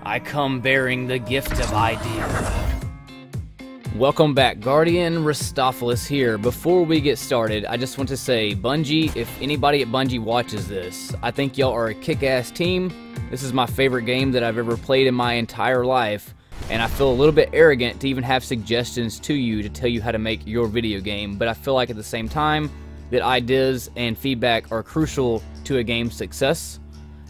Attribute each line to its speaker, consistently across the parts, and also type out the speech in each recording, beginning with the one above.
Speaker 1: I come bearing the gift of idea. Welcome back, Guardian Ristophilis here. Before we get started, I just want to say, Bungie, if anybody at Bungie watches this, I think y'all are a kick-ass team. This is my favorite game that I've ever played in my entire life, and I feel a little bit arrogant to even have suggestions to you to tell you how to make your video game, but I feel like at the same time that ideas and feedback are crucial to a game's success,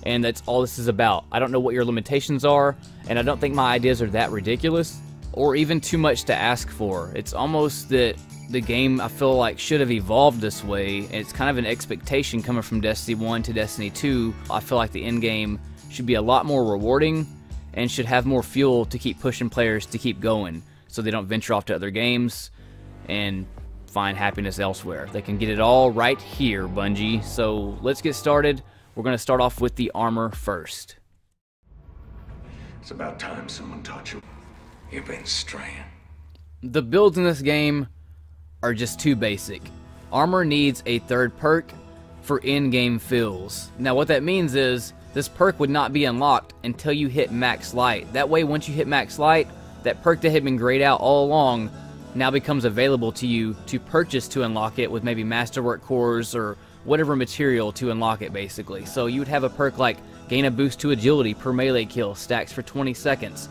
Speaker 1: and that's all this is about. I don't know what your limitations are, and I don't think my ideas are that ridiculous or even too much to ask for. It's almost that the game, I feel like, should have evolved this way, and it's kind of an expectation coming from Destiny 1 to Destiny 2. I feel like the end game should be a lot more rewarding and should have more fuel to keep pushing players to keep going so they don't venture off to other games and find happiness elsewhere. They can get it all right here, Bungie. So let's get started. We're going to start off with the armor first.
Speaker 2: It's about time someone taught you. You've been straying.
Speaker 1: The builds in this game are just too basic. Armor needs a third perk for in-game fills. Now what that means is this perk would not be unlocked until you hit max light. That way, once you hit max light, that perk that had been grayed out all along now becomes available to you to purchase to unlock it with maybe masterwork cores or whatever material to unlock it, basically. So you would have a perk like gain a boost to agility per melee kill, stacks for 20 seconds.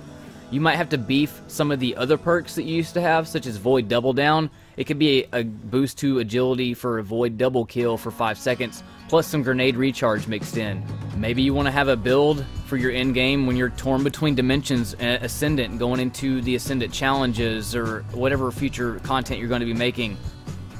Speaker 1: You might have to beef some of the other perks that you used to have, such as Void Double Down. It could be a boost to agility for a Void Double Kill for 5 seconds, plus some grenade recharge mixed in. Maybe you want to have a build for your end game when you're torn between dimensions and Ascendant, going into the Ascendant challenges or whatever future content you're going to be making.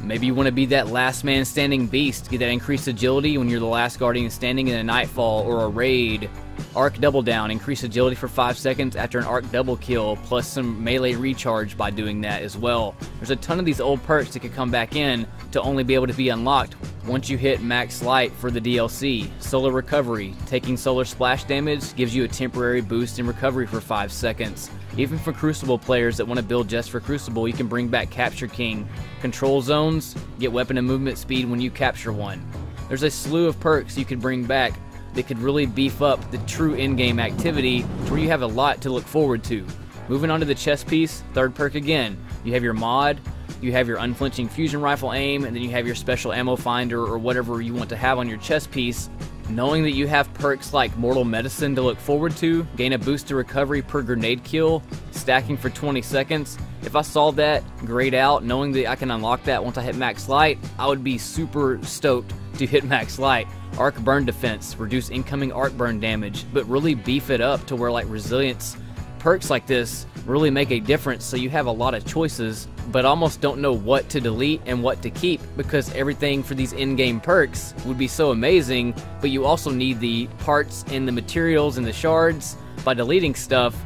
Speaker 1: Maybe you want to be that last man standing beast, get that increased agility when you're the last guardian standing in a nightfall or a raid. Arc Double Down, increase agility for 5 seconds after an arc double kill, plus some melee recharge by doing that as well. There's a ton of these old perks that could come back in to only be able to be unlocked once you hit max light for the DLC. Solar Recovery, taking solar splash damage gives you a temporary boost in recovery for 5 seconds. Even for Crucible players that want to build just for Crucible, you can bring back Capture King. Control zones, get weapon and movement speed when you capture one. There's a slew of perks you could bring back that could really beef up the true in-game activity to where you have a lot to look forward to. Moving on to the chest piece, third perk again. You have your mod, you have your unflinching fusion rifle aim, and then you have your special ammo finder or whatever you want to have on your chest piece. Knowing that you have perks like Mortal Medicine to look forward to, gain a boost to recovery per grenade kill, stacking for 20 seconds. If I saw that grayed out, knowing that I can unlock that once I hit max light, I would be super stoked to hit max light. Arc Burn Defense, reduce incoming arc burn damage, but really beef it up to where like resilience perks like this really make a difference, so you have a lot of choices, but almost don't know what to delete and what to keep because everything for these in-game perks would be so amazing, but you also need the parts and the materials and the shards by deleting stuff.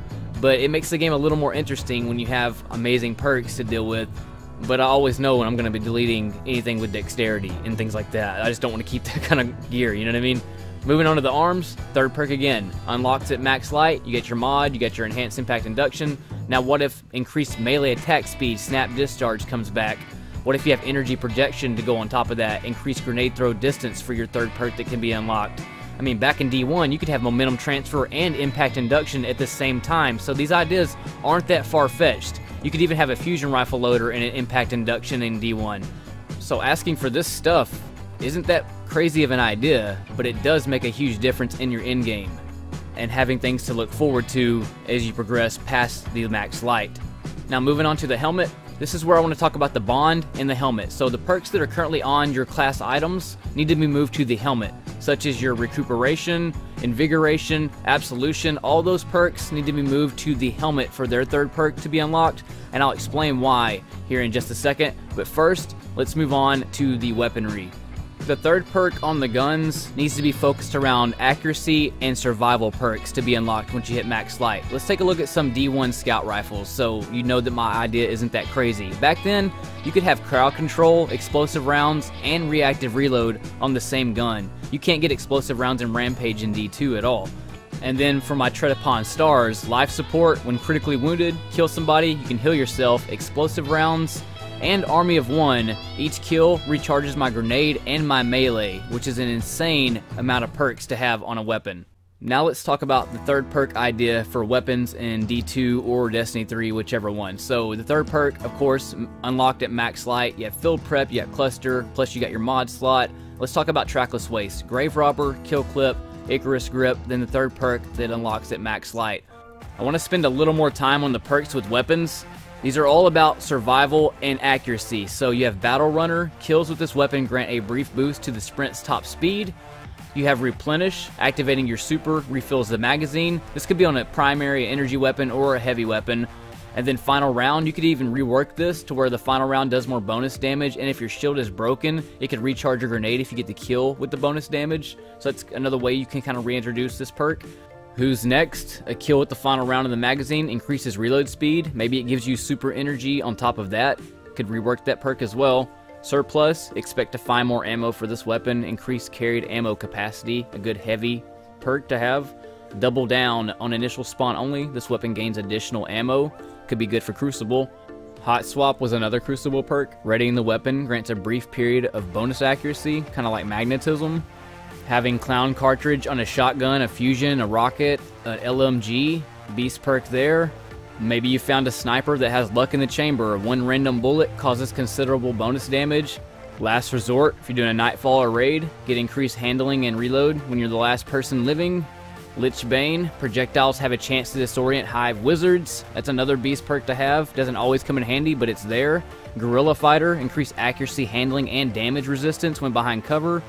Speaker 1: But it makes the game a little more interesting when you have amazing perks to deal with. But I always know when I'm going to be deleting anything with dexterity and things like that. I just don't want to keep that kind of gear, you know what I mean? Moving on to the arms, third perk again. Unlocks at max light, you get your mod, you get your enhanced impact induction. Now what if increased melee attack speed, snap discharge comes back? What if you have energy projection to go on top of that? Increased grenade throw distance for your third perk that can be unlocked. I mean, back in D1, you could have momentum transfer and impact induction at the same time, so these ideas aren't that far-fetched. You could even have a fusion rifle loader and an impact induction in D1. So asking for this stuff isn't that crazy of an idea, but it does make a huge difference in your end game and having things to look forward to as you progress past the max light. Now moving on to the helmet, this is where I want to talk about the bond and the helmet. So the perks that are currently on your class items need to be moved to the helmet, such as your recuperation, invigoration, absolution. All those perks need to be moved to the helmet for their third perk to be unlocked, and I'll explain why here in just a second. But first, let's move on to the weaponry. The third perk on the guns needs to be focused around accuracy and survival perks to be unlocked once you hit max light. Let's take a look at some D1 scout rifles so you know that my idea isn't that crazy. Back then, you could have crowd control, explosive rounds, and reactive reload on the same gun. You can't get explosive rounds in Rampage in D2 at all. And then for my Tread Upon Stars, life support, when critically wounded, kill somebody, you can heal yourself, explosive rounds, and Army of One. Each kill recharges my grenade and my melee, which is an insane amount of perks to have on a weapon. Now let's talk about the third perk idea for weapons in D2 or Destiny 3, whichever one. So the third perk, of course, unlocked at max light. You have field prep, you have cluster, plus you got your mod slot. Let's talk about trackless waste. Grave robber, kill clip, Icarus grip, then the third perk that unlocks at max light. I want to spend a little more time on the perks with weapons. These are all about survival and accuracy. So you have battle runner, kills with this weapon grant a brief boost to the sprint's top speed. You have replenish, activating your super refills the magazine. This could be on a primary energy weapon or a heavy weapon. And then final round, you could even rework this to where the final round does more bonus damage, and if your shield is broken, it could recharge your grenade if you get the kill with the bonus damage. So that's another way you can kind of reintroduce this perk. Who's next? A kill with the final round of the magazine increases reload speed. Maybe it gives you super energy on top of that. Could rework that perk as well. Surplus, expect to find more ammo for this weapon. Increased carried ammo capacity, a good heavy perk to have. Double down on initial spawn only. This weapon gains additional ammo. Could be good for Crucible. Hot swap was another Crucible perk. Readying the weapon grants a brief period of bonus accuracy, kind of like magnetism. Having clown cartridge on a shotgun, a fusion, a rocket, an LMG, beast perk there. Maybe you found a sniper that has luck in the chamber. One random bullet causes considerable bonus damage. Last resort, if you're doing a nightfall or raid, get increased handling and reload when you're the last person living. Lich Bane, projectiles have a chance to disorient hive wizards. That's another beast perk to have. Doesn't always come in handy, but it's there. Guerrilla Fighter, increase accuracy, handling, and damage resistance when behind cover.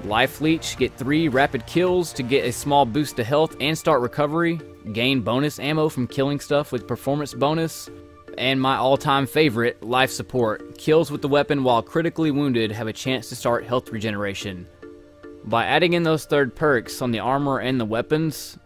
Speaker 1: Life Leech, get 3 rapid kills to get a small boost to health and start recovery. Gain bonus ammo from killing stuff with performance bonus. And my all-time favorite, Life Support. Kills with the weapon while critically wounded have a chance to start health regeneration. By adding in those third perks on the armor and the weapons,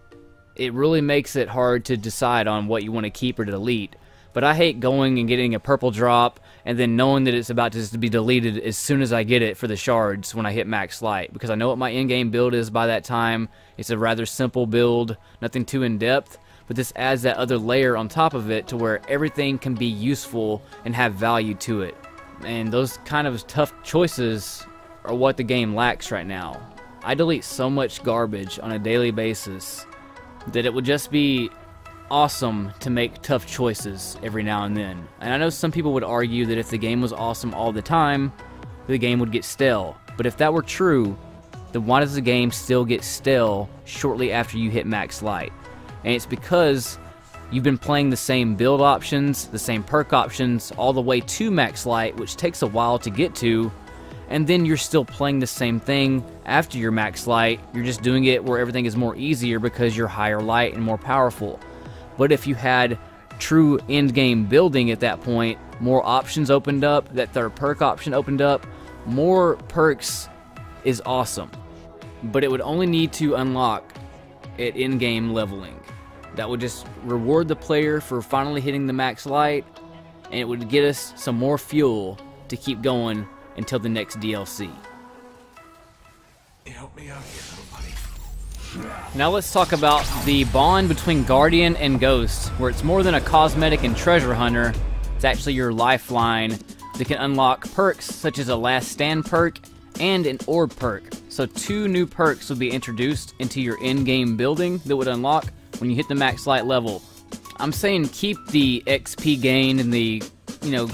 Speaker 1: it really makes it hard to decide on what you want to keep or delete. But I hate going and getting a purple drop and then knowing that it's about to just be deleted as soon as I get it for the shards when I hit max light, because I know what my in-game build is by that time. It's a rather simple build, nothing too in-depth, but this adds that other layer on top of it to where everything can be useful and have value to it. And those kind of tough choices are what the game lacks right now. I delete so much garbage on a daily basis that it would just be awesome to make tough choices every now and then. And I know some people would argue that if the game was awesome all the time, the game would get stale. But if that were true, then why does the game still get stale shortly after you hit max light? And it's because you've been playing the same build options, the same perk options, all the way to max light, which takes a while to get to, and then you're still playing the same thing after your max light. You're just doing it where everything is more easier because you're higher light and more powerful. But if you had true end-game building at that point, more options opened up, that third perk option opened up, more perks is awesome. But it would only need to unlock at in-game leveling. That would just reward the player for finally hitting the max light, and it would get us some more fuel to keep going until the next DLC.
Speaker 2: Help me out here, little buddy.
Speaker 1: Now let's talk about the bond between Guardian and Ghost, where it's more than a cosmetic and treasure hunter. It's actually your lifeline that can unlock perks such as a Last Stand perk and an Orb perk. So 2 new perks will be introduced into your in-game building that would unlock when you hit the max light level. I'm saying keep the XP gain and the,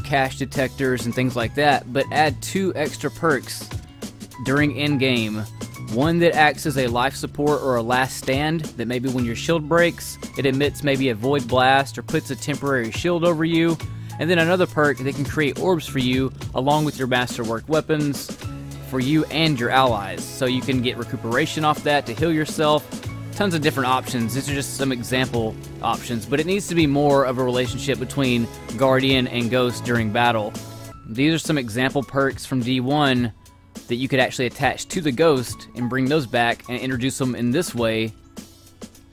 Speaker 1: cash detectors and things like that, but add 2 extra perks during in-game. One that acts as a life support or a last stand, that maybe when your shield breaks, it emits maybe a void blast or puts a temporary shield over you. And then another perk that can create orbs for you along with your masterwork weapons for you and your allies. So you can get recuperation off that to heal yourself. Tons of different options. These are just some example options, but it needs to be more of a relationship between Guardian and Ghost during battle. These are some example perks from D1 that you could actually attach to the Ghost and bring those back and introduce them in this way.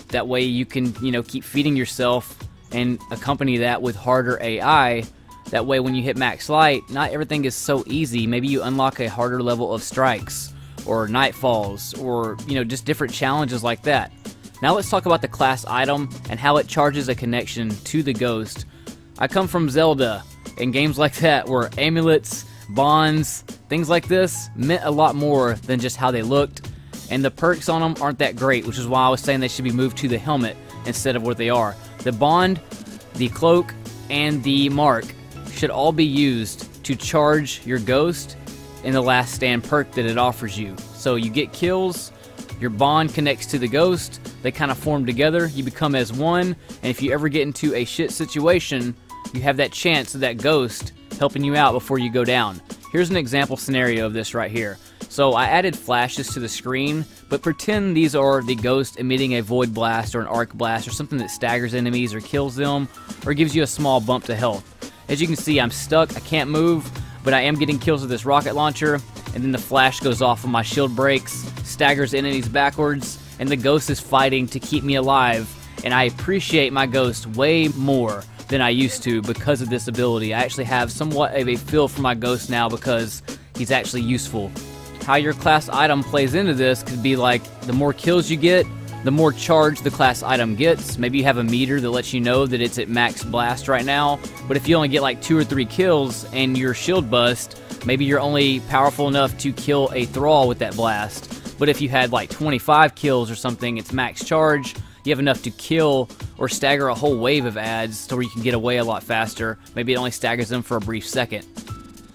Speaker 1: That way you can, keep feeding yourself and accompany that with harder AI. That way when you hit max light, not everything is so easy. Maybe you unlock a harder level of strikes or nightfalls or, just different challenges like that. Now let's talk about the class item and how it charges a connection to the Ghost. I come from Zelda and games like that where amulets, bonds, things like this meant a lot more than just how they looked. and the perks on them aren't that great, which is why I was saying they should be moved to the helmet instead of what they are. The bond, the cloak, and the mark should all be used to charge your ghost in the last stand perk that it offers you. So you get kills, your bond connects to the ghost, they kind of form together, you become as one, and if you ever get into a shit situation, you have that chance of that ghost helping you out before you go down. Here's an example scenario of this right here. So I added flashes to the screen, but pretend these are the ghost emitting a void blast or an arc blast or something that staggers enemies or kills them or gives you a small bump to health. As you can see, I'm stuck, I can't move, but I am getting kills with this rocket launcher, and then the flash goes off when my shield breaks, staggers enemies backwards, and the ghost is fighting to keep me alive, and I appreciate my ghost way more than I used to because of this ability. I actually have somewhat of a feel for my ghost now because he's actually useful. How your class item plays into this could be like, the more kills you get, the more charge the class item gets. Maybe you have a meter that lets you know that it's at max blast right now, but if you only get like 2 or 3 kills and your shield bust, maybe you're only powerful enough to kill a thrall with that blast. But if you had like 25 kills or something, it's max charge, you have enough to kill or stagger a whole wave of ads so where you can get away a lot faster. Maybe it only staggers them for a brief second.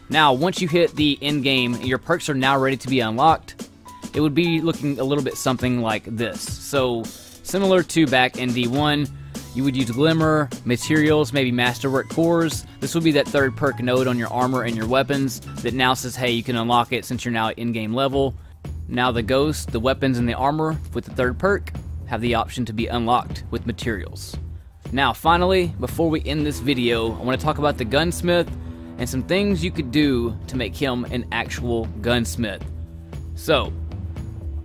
Speaker 1: Now, once you hit the end game, your perks are now ready to be unlocked. It would be looking a little bit something like this. So, similar to back in D1, you would use Glimmer, Materials, maybe Masterwork Cores. This would be that third perk node on your armor and your weapons that now says, hey, you can unlock it since you're now at in-game level. Now the Ghost, the weapons, and the armor with the third perk have the option to be unlocked with Materials. Now, finally, before we end this video, I want to talk about the Gunsmith and some things you could do to make him an actual gunsmith. So,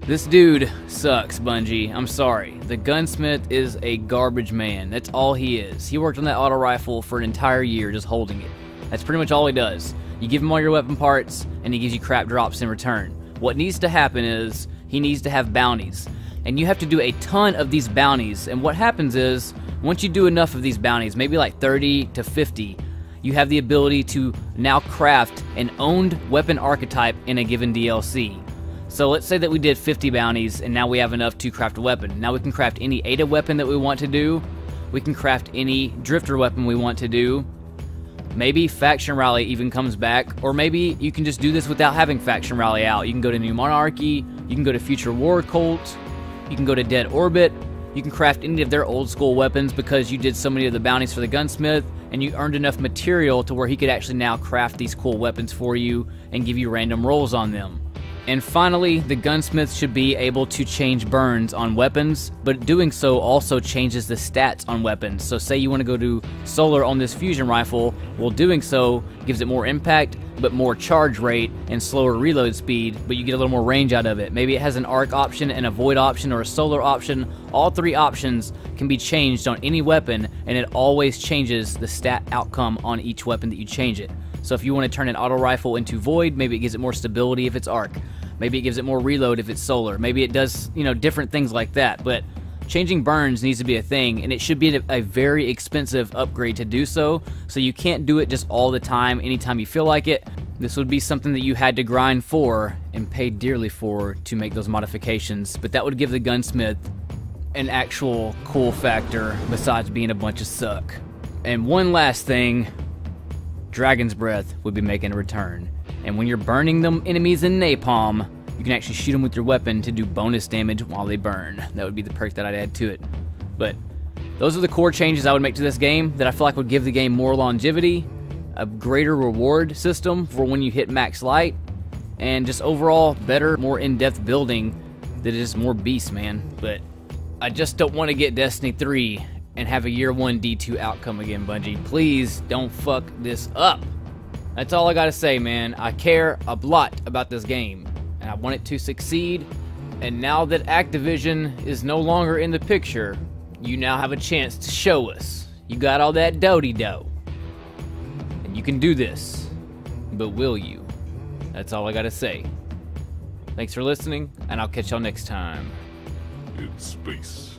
Speaker 1: this dude sucks, Bungie. I'm sorry. The Gunsmith is a garbage man. That's all he is. He worked on that auto rifle for an entire year just holding it. That's pretty much all he does. You give him all your weapon parts, and he gives you crap drops in return. What needs to happen is, he needs to have bounties. And you have to do a ton of these bounties, and what happens is, once you do enough of these bounties, maybe like 30 to 50, you have the ability to now craft an owned weapon archetype in a given DLC. So let's say that we did 50 bounties and now we have enough to craft a weapon. Now we can craft any ATA weapon that we want to do. We can craft any drifter weapon we want to do. Maybe Faction Rally even comes back, or maybe you can just do this without having Faction Rally out. You can go to New Monarchy, you can go to Future War Cult, you can go to Dead Orbit, you can craft any of their old school weapons because you did so many of the bounties for the Gunsmith and you earned enough material to where he could actually now craft these cool weapons for you and give you random rolls on them. And finally, the Gunsmith should be able to change burns on weapons, but doing so also changes the stats on weapons. So say you want to go to solar on this fusion rifle, well, doing so gives it more impact, but more charge rate and slower reload speed, but you get a little more range out of it. Maybe it has an arc option and a void option or a solar option. All 3 options can be changed on any weapon, and it always changes the stat outcome on each weapon that you change it. So if you want to turn an auto rifle into void, maybe it gives it more stability if it's arc. Maybe it gives it more reload if it's solar. Maybe it does, different things like that. But changing burns needs to be a thing, and it should be a very expensive upgrade to do so. So you can't do it just all the time, anytime you feel like it. This would be something that you had to grind for and pay dearly for to make those modifications. But that would give the Gunsmith an actual cool factor besides being a bunch of suck. And one last thing, Dragon's Breath would be making a return. And when you're burning them enemies in napalm, you can actually shoot them with your weapon to do bonus damage while they burn. That would be the perk that I'd add to it. But those are the core changes I would make to this game that I feel like would give the game more longevity, a greater reward system for when you hit max light, and just overall better, more in-depth building that is more beast, man. But I just don't want to get Destiny 3 and have a year 1 D2 outcome again, Bungie. Please don't fuck this up. That's all I gotta say, man. I care a lot about this game, and I want it to succeed. And now that Activision is no longer in the picture, you now have a chance to show us. You got all that doty-do. And you can do this. But will you? That's all I gotta say. Thanks for listening, and I'll catch y'all next time.
Speaker 2: In space.